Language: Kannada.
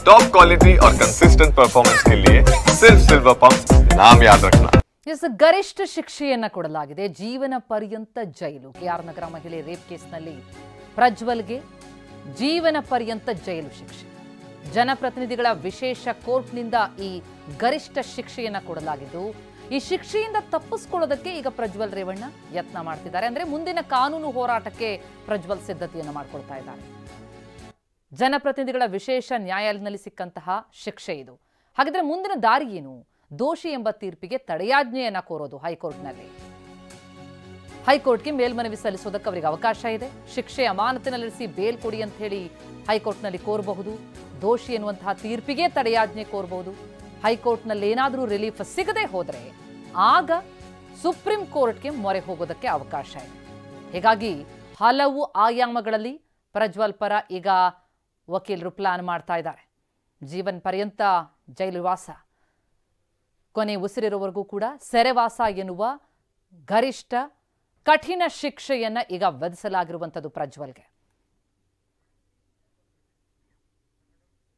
टॉप क्वालिटी और कंसिस्टेंट परफॉर्मेंस के लिए सिर्फ सिल्वर पंप नाम याद रखना। ಗರಿಷ್ಠ ಶಿಕ್ಷೆಯನ್ನ ಕೊಡಲಾಗಿದೆ. ಜೀವನ ಪರ್ಯಂತ ಜೈಲು. ಕೆಆರ್ ನಗರ ಮಹಿಳೆ ರೇಪ್ ಕೇಸ್ನಲ್ಲಿ ಪ್ರಜ್ವಲ್ಗೆ ಜೀವನ ಪರ್ಯಂತ ಜೈಲು ಶಿಕ್ಷೆ. ಜನಪ್ರತಿನಿಧಿಗಳ ವಿಶೇಷ ಕೋರ್ಟ್ನಿಂದ ಈ ಗರಿಷ್ಠ ಶಿಕ್ಷೆಯನ್ನ ಕೊಡಲಾಗಿದ್ದು, ಈ ಶಿಕ್ಷೆಯಿಂದ ತಪ್ಪಿಸಿಕೊಳ್ಳೋದಕ್ಕೆ ಈಗ ಪ್ರಜ್ವಲ್ ರೇವಣ್ಣ ಯತ್ನ ಮಾಡ್ತಿದ್ದಾರೆ. ಅಂದ್ರೆ ಮುಂದಿನ ಕಾನೂನು ಹೋರಾಟಕ್ಕೆ ಪ್ರಜ್ವಲ್ ಸಿದ್ಧತೆಯನ್ನು ಮಾಡಿಕೊಳ್ತಾ ಇದ್ದಾರೆ. ಜನಪ್ರತಿನಿಧಿಗಳ ವಿಶೇಷ ನ್ಯಾಯಾಲಯದಲ್ಲಿ ಸಿಕ್ಕಂತಹ ಶಿಕ್ಷೆ ಇದು. ಹಾಗಿದ್ರೆ ಮುಂದಿನ ದಾರಿ ಏನು? ದೋಷಿ ಎಂಬ ತೀರ್ಪಿಗೆ ತಡೆಯಾಜ್ಞೆಯನ್ನ ಕೋರೋದು ಹೈಕೋರ್ಟ್ನಲ್ಲಿ. ಹೈಕೋರ್ಟ್ಗೆ ಮೇಲ್ಮನವಿ ಸಲ್ಲಿಸೋದಕ್ಕೆ ಅವರಿಗೆ ಅವಕಾಶ ಇದೆ. ಶಿಕ್ಷೆ ಅಮಾನತಿನಲ್ಲಿರಿಸಿ ಬೇಲ್ ಕೊಡಿ ಅಂತ ಹೇಳಿ ಹೈಕೋರ್ಟ್ನಲ್ಲಿ ಕೋರಬಹುದು. ದೋಷಿ ಎನ್ನುವಂತಹ ತೀರ್ಪಿಗೆ ತಡೆಯಾಜ್ಞೆ ಕೋರಬಹುದು. ಹೈಕೋರ್ಟ್ನಲ್ಲಿ ಏನಾದರೂ ರಿಲೀಫ್ ಸಿಗದೆ ಹೋದರೆ ಆಗ ಸುಪ್ರೀಂ ಕೋರ್ಟ್ಗೆ ಮೊರೆ ಹೋಗೋದಕ್ಕೆ ಅವಕಾಶ ಇದೆ. ಹೀಗಾಗಿ ಹಲವು ಆಯಾಮಗಳಲ್ಲಿ ಪ್ರಜ್ವಲ್ ಪರ ಈಗ ವಕೀಲರು ಪ್ಲಾನ್ ಮಾಡ್ತಾ ಇದ್ದಾರೆ. ಜೀವನ ಪರ್ಯಂತ ಜೈಲು ವಾಸ, ಕೊನೆ ಉಸಿರಿರುವವರೆಗೂ ಕೂಡ ಸೆರೆವಾಸ ಎನ್ನುವ ಗರಿಷ್ಠ ಕಠಿಣ ಶಿಕ್ಷೆಯನ್ನ ಈಗ ವಿಧಿಸಲಾಗಿರುವಂಥದ್ದು ಪ್ರಜ್ವಲ್ಗೆ.